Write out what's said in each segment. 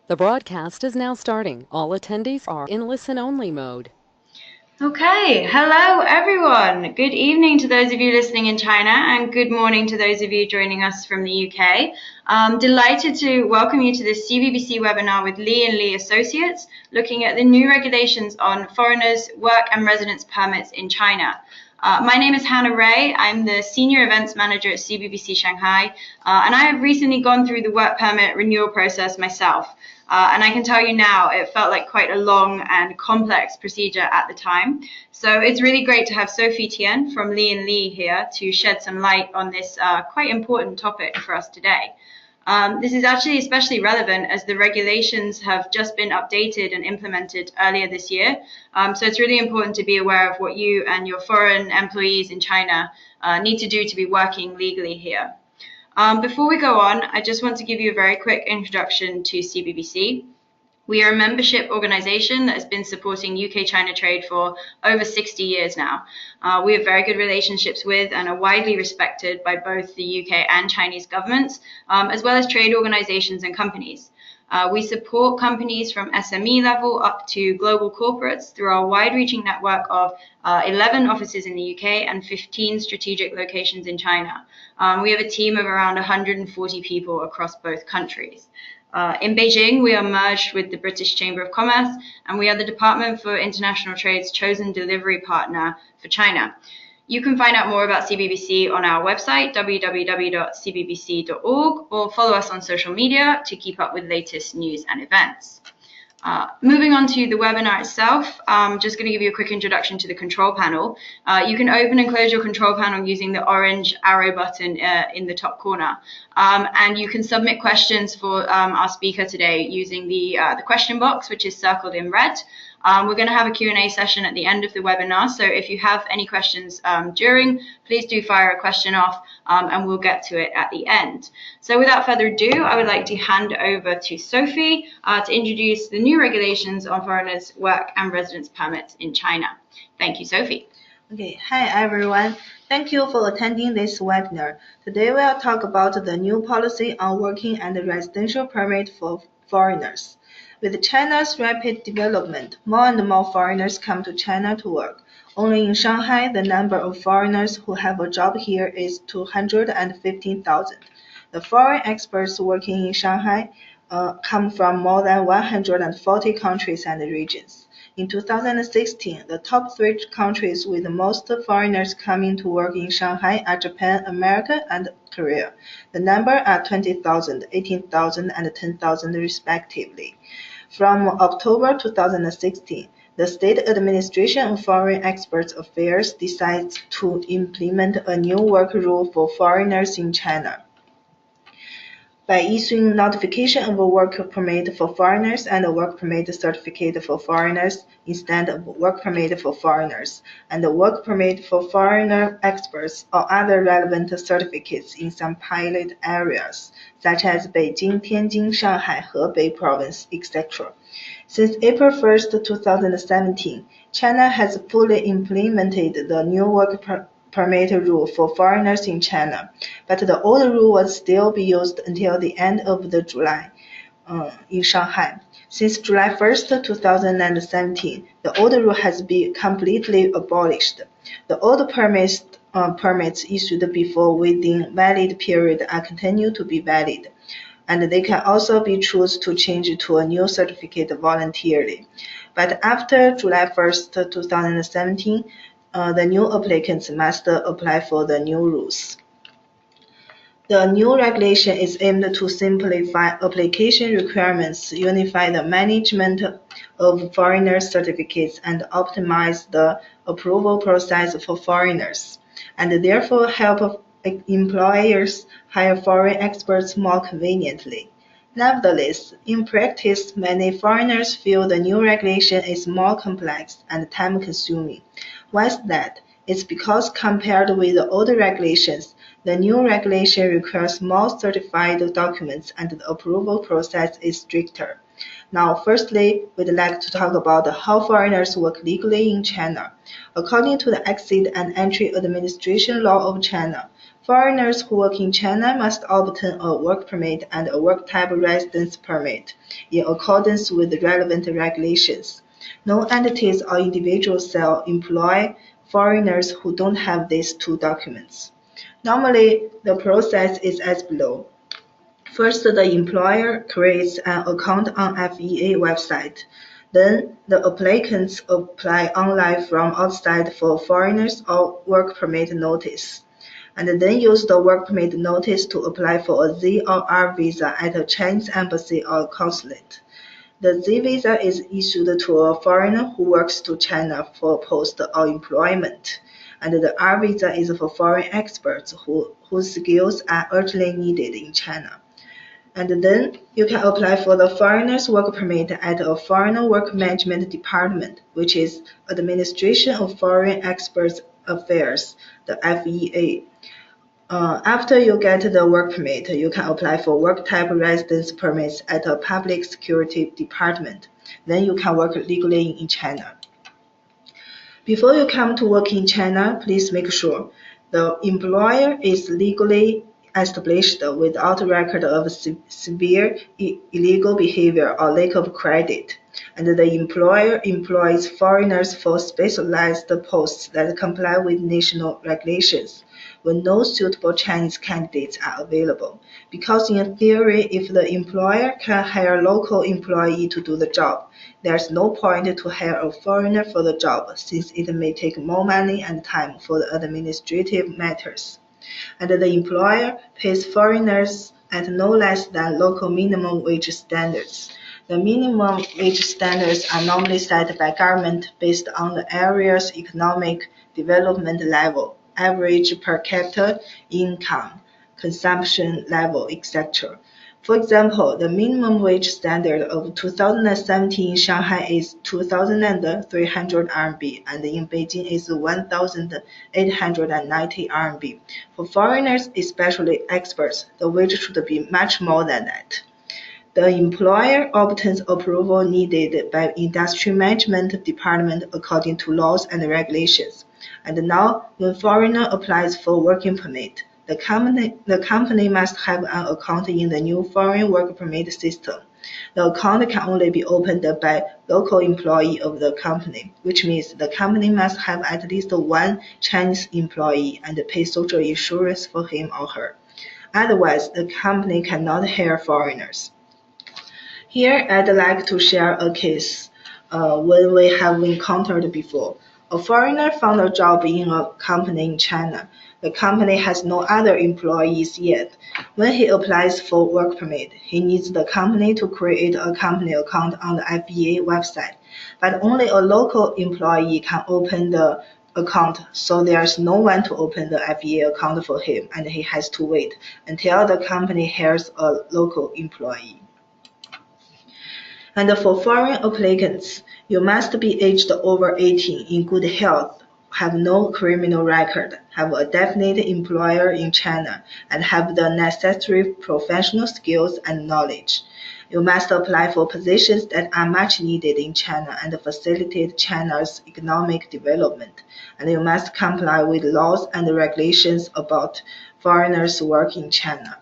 The broadcast is now starting. All attendees are in listen-only mode. Okay, hello everyone. Good evening to those of you listening in China and good morning to those of you joining us from the UK. I'm delighted to welcome you to this CBBC webinar with Lee and Lee Associates, looking at the new regulations on foreigners' work and residence permits in China. My name is Hannah Ray. I'm the Senior Events Manager at CBBC Shanghai, and I have recently gone through the work permit renewal process myself. And I can tell you now, it felt like quite a long and complex procedure at the time. So it's really great to have Sophie Tian from Lee and Lee here to shed some light on this quite important topic for us today. This is actually especially relevant as the regulations have just been updated and implemented earlier this year. So it's really important to be aware of what you and your foreign employees in China need to do to be working legally here. Before we go on, I just want to give you a very quick introduction to CBBC. We are a membership organization that has been supporting UK-China trade for over 60 years now. We have very good relationships with and are widely respected by both the UK and Chinese governments, as well as trade organizations and companies. We support companies from SME level up to global corporates through our wide-reaching network of 11 offices in the UK and 15 strategic locations in China. We have a team of around 140 people across both countries. In Beijing, we are merged with the British Chamber of Commerce, and we are the Department for International Trade's chosen delivery partner for China. You can find out more about CBBC on our website, www.cbbc.org, or follow us on social media to keep up with latest news and events. Moving on to the webinar itself, I'm just going to give you a quick introduction to the control panel. You can open and close your control panel using the orange arrow button in the top corner. And you can submit questions for our speaker today using the question box, which is circled in red. We're going to have a Q&A session at the end of the webinar, so if you have any questions during, please do fire a question off and we'll get to it at the end. So without further ado, I would like to hand over to Sophie to introduce the new regulations on foreigners' work and residence permits in China. Thank you, Sophie. Okay, hi everyone. Thank you for attending this webinar. Today we'll talk about the new policy on working and residential permit for foreigners. With China's rapid development, more and more foreigners come to China to work. Only in Shanghai, the number of foreigners who have a job here is 215,000. The foreign experts working in Shanghai come from more than 140 countries and regions. In 2016, the top 3 countries with the most foreigners coming to work in Shanghai are Japan, America, and Korea. The number are 20,000, 18,000, and 10,000 respectively. From October 2016, the State Administration of Foreign Experts Affairs decides to implement a new work rule for foreigners in China by issuing notification of a work permit for foreigners and a work permit certificate for foreigners instead of work permit for foreigners, and a work permit for foreigner experts or other relevant certificates in some pilot areas, such as Beijing, Tianjin, Shanghai, Hebei province, etc. Since April 1, 2017, China has fully implemented the new work permit rule for foreigners in China, but the old rule will still be used until the end of July in Shanghai. Since July 1, 2017, the old rule has been completely abolished. The old permits issued before within valid period are continued to be valid, and they can also be chosen to change to a new certificate voluntarily. But after July 1, 2017, the new applicants must apply for the new rules. The new regulation is aimed to simplify application requirements, unify the management of foreigner certificates, and optimize the approval process for foreigners, and therefore help employers hire foreign experts more conveniently. Nevertheless, in practice, many foreigners feel the new regulation is more complex and time-consuming. Why is that? It's because compared with the old regulations, the new regulation requires more certified documents and the approval process is stricter. Now, firstly, we'd like to talk about how foreigners work legally in China. According to the Exit and Entry Administration Law of China, Foreigners who work in China must obtain a work permit and a work type residence permit in accordance with the relevant regulations. No entities or individuals shall employ foreigners who don't have these two documents. Normally, the process is as below. First, the employer creates an account on FEA website. Then, the applicants apply online from outside for foreigners or work permit notice, and then use the work permit notice to apply for a Z or R visa at a Chinese embassy or consulate. The Z visa is issued to a foreigner who works to China for post or employment, and the R visa is for foreign experts whose skills are urgently needed in China. And then you can apply for the foreigner's work permit at a Foreign Work Management Department, which is Administration of Foreign Experts Affairs, the FEA. After you get the work permit, you can apply for work type residence permits at a public security department. Then you can work legally in China. Before you come to work in China, please make sure the employer is legally established without record of severe illegal behavior or lack of credit, and the employer employs foreigners for specialized posts that comply with national regulations when no suitable Chinese candidates are available. Because in theory, if the employer can hire a local employee to do the job, there's no point to hire a foreigner for the job, since it may take more money and time for the administrative matters. And the employer pays foreigners at no less than local minimum wage standards. The minimum wage standards are normally set by government based on the area's economic development level, average per capita income, consumption level, etc. For example, the minimum wage standard of 2017 in Shanghai is 2,300 RMB, and in Beijing is 1,890 RMB. For foreigners, especially experts, the wage should be much more than that. The employer obtains approval needed by Industry Management Department according to laws and regulations. And now, when foreigner applies for working permit, the company must have an account in the new foreign work permit system. The account can only be opened by local employee of the company, which means the company must have at least one Chinese employee and pay social insurance for him or her. Otherwise, the company cannot hire foreigners. Here, I'd like to share a case when we have encountered before. A foreigner found a job in a company in China. The company has no other employees yet. When he applies for work permit, he needs the company to create a company account on the FEA website. But only a local employee can open the account, so there's no one to open the FEA account for him, and he has to wait until the company hires a local employee. And for foreign applicants, you must be aged over 18, in good health, have no criminal record, have a definite employer in China, and have the necessary professional skills and knowledge. You must apply for positions that are much needed in China and facilitate China's economic development. And you must comply with laws and regulations about foreigners' work in China.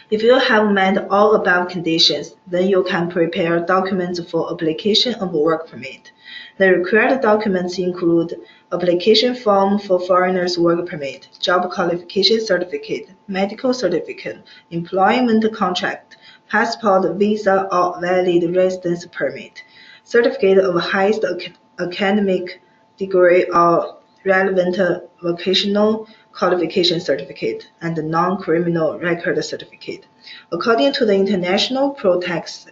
If you have met all above conditions, then you can prepare documents for application of a work permit. The required documents include application form for foreigners' work permit, job qualification certificate, medical certificate, employment contract, passport, visa, or valid residence permit, certificate of highest academic degree or relevant vocational qualification certificate, and non-criminal record certificate. According to the international practices,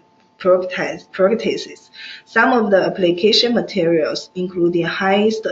some of the application materials, including highest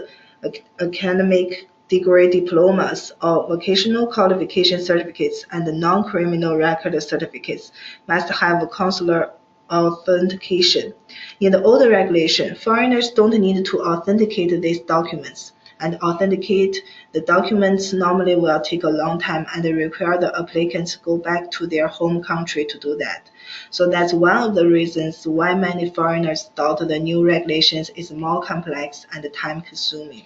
academic degree diplomas or vocational qualification certificates and non-criminal record certificates, must have consular authentication. In the old regulation, foreigners don't need to authenticate these documents, and authenticate the documents normally will take a long time and require the applicants go back to their home country to do that. So that's one of the reasons why many foreigners thought the new regulations is more complex and time-consuming.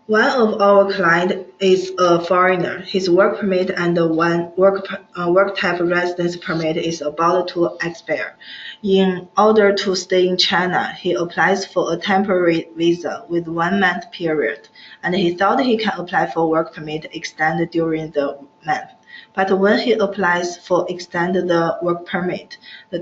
One of our clients is a foreigner. His work permit and one work type residence permit is about to expire. In order to stay in China, he applies for a temporary visa with 1 month period, and he thought he can apply for work permit extended during the month. But when he applies for extended the work permit, the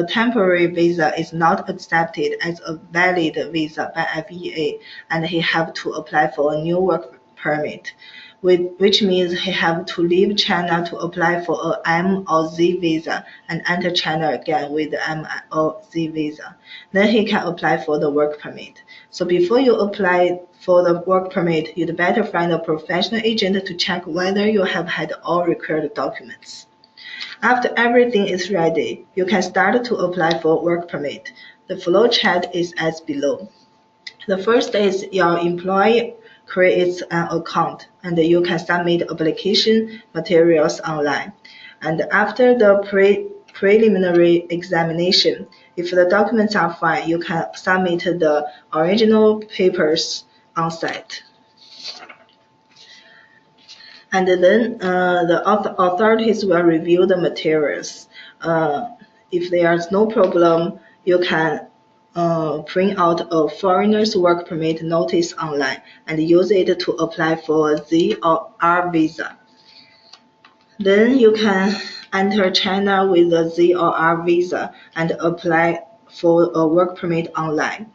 temporary visa is not accepted as a valid visa by FEA, and he have to apply for a new work permit, which means he have to leave China to apply for a M or Z visa and enter China again with the M or Z visa. Then he can apply for the work permit. So before you apply for the work permit, you'd better find a professional agent to check whether you have had all required documents. After everything is ready, you can start to apply for work permit. The flow chart is as below. The first is your employer creates an account and you can submit application materials online. And after the preliminary examination, if the documents are fine, you can submit the original papers on site. And then the authorities will review the materials. If there's no problem, you can print out a foreigner's work permit notice online and use it to apply for a Z or R visa. Then you can enter China with a Z or R visa and apply for a work permit online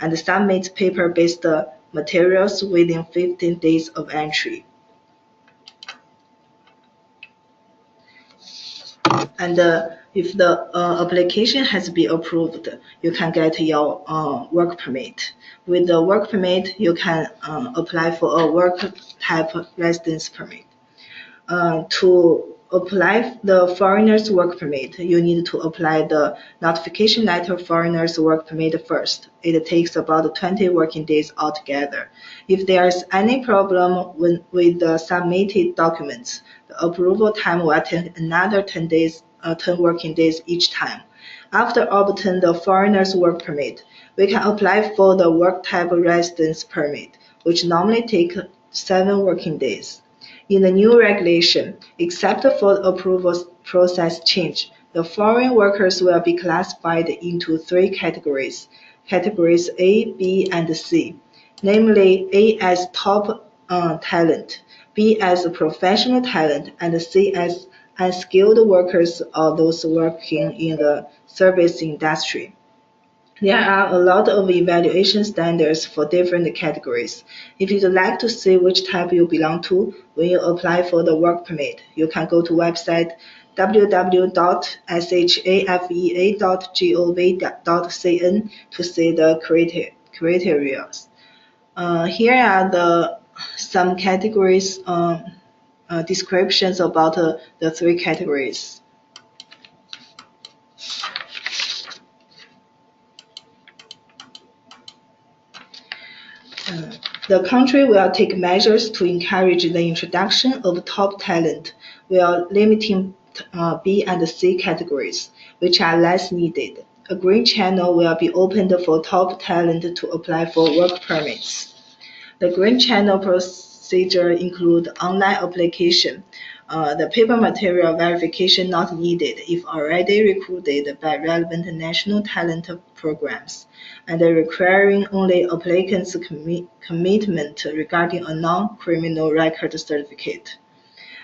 and submit paper-based materials within 15 days of entry. And if the application has been approved, you can get your work permit. With the work permit, you can apply for a work type residence permit. To apply the foreigner's work permit, you need to apply the notification letter foreigner's work permit first. It takes about 20 working days altogether. If there is any problem with the submitted documents, the approval time will take another 10 working days each time. After obtaining the foreigner's work permit, we can apply for the work type residence permit, which normally take 7 working days. In the new regulation, except for the approval process change, the foreign workers will be classified into 3 categories, categories A, B, and C, namely A as top talent, B as professional talent, and C as unskilled workers or those working in the service industry. There are a lot of evaluation standards for different categories. If you'd like to see which type you belong to when you apply for the work permit, you can go to website www.shafea.gov.cn to see the criteria. Here are some categories descriptions about the 3 categories. The country will take measures to encourage the introduction of top talent while limiting B and C categories, which are less needed. A green channel will be opened for top talent to apply for work permits. The green channel procedure includes online application, the paper material verification not needed if already recruited by relevant national talent programs, and requiring only applicants' commitment regarding a non-criminal record certificate.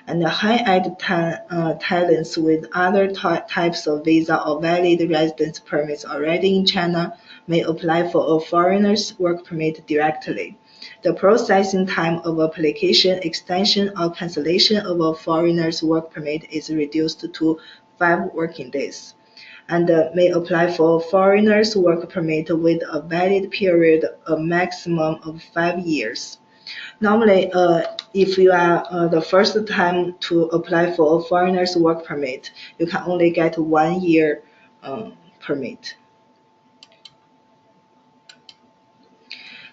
And high-end talents with other types of visa or valid residence permits already in China may apply for a foreigner's work permit directly. The processing time of application, extension, or cancellation of a foreigner's work permit is reduced to 5 working days, and may apply for a foreigner's work permit with a valid period, a maximum of 5 years. Normally, if you are the first time to apply for a foreigner's work permit, you can only get 1 year permit.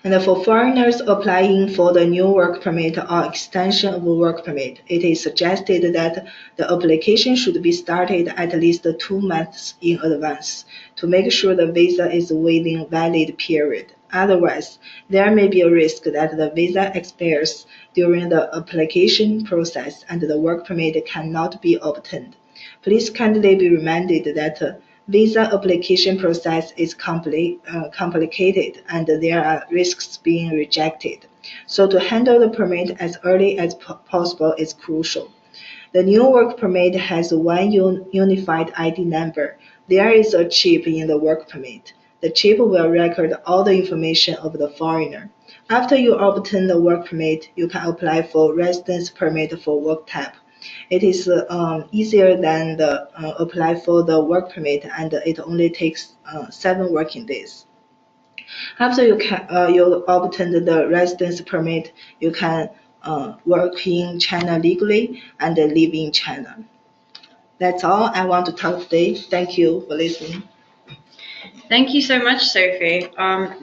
And for foreigners applying for the new work permit or extension of a work permit, it is suggested that the application should be started at least 2 months in advance to make sure the visa is within valid period Otherwise, there may be a risk that the visa expires during the application process and the work permit cannot be obtained. Please kindly be reminded that visa application process is complicated and there are risks being rejected. So to handle the permit as early as possible is crucial. The new work permit has one unified ID number. There is a chip in the work permit. The chip will record all the information of the foreigner. After you obtain the work permit, you can apply for residence permit for work type. It is easier than apply for the work permit, and it only takes 7 working days. After you obtain the residence permit, you can work in China legally and live in China. That's all I want to talk today. Thank you for listening. Thank you so much, Sophie.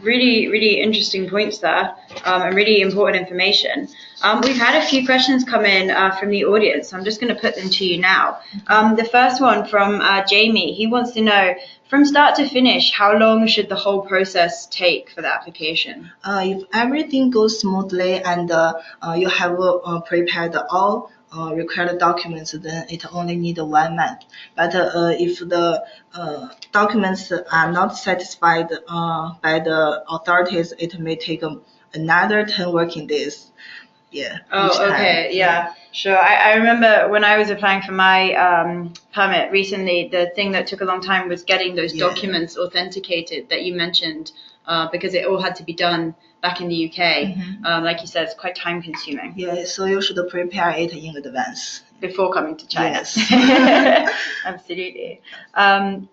Really, really interesting points there, and really important information. We've had a few questions come in from the audience. So I'm just going to put them to you now. The first one from Jamie. He wants to know, from start to finish, how long should the whole process take for the application? If everything goes smoothly and you have prepared all required documents, then it only needs 1 month. But if the documents are not satisfied by the authorities, it may take another 10 working days. Yeah. Oh, okay. Yeah, sure. I remember when I was applying for my permit recently, the thing that took a long time was getting those documents authenticated that you mentioned, because it all had to be done back in the UK. Like you said, it's quite time consuming. Yeah, so you should prepare it in advance. Before coming to China. Yes. Absolutely.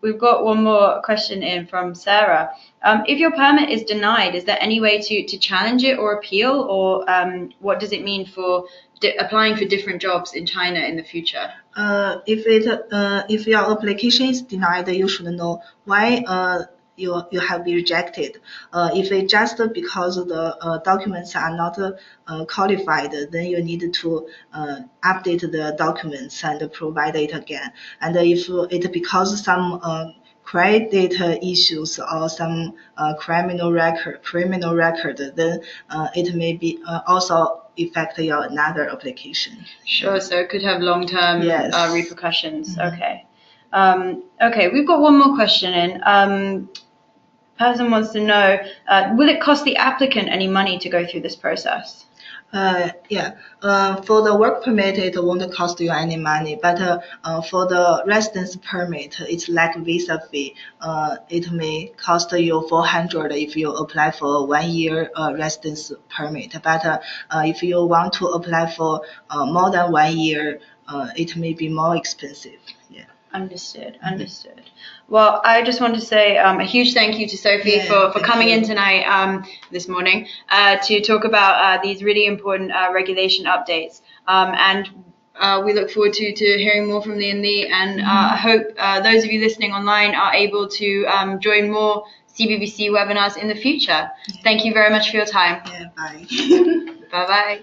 We've got one more question in from Sarah. If your permit is denied, is there any way to challenge it or appeal, or what does it mean for applying for different jobs in China in the future? If your application is denied, you should know why you have been rejected. If it's just because the documents are not qualified, then you need to update the documents and provide it again. And if it because some credit issues or some criminal record, then it may be also affect your another application. Sure. So it could have long-term repercussions. Okay. Okay. We've got one more question in. Person wants to know, will it cost the applicant any money to go through this process? For the work permit, it won't cost you any money, but for the residence permit, it's like visa fee. It may cost you 400 if you apply for a 1-year residence permit, but if you want to apply for more than 1 year, it may be more expensive. Yeah. Understood. Well, I just want to say a huge thank you to Sophie for coming in tonight, this morning, to talk about these really important regulation updates. And we look forward to hearing more from Li, and I hope those of you listening online are able to join more CBBC webinars in the future. Thank you very much for your time. Yeah, bye. Bye-bye.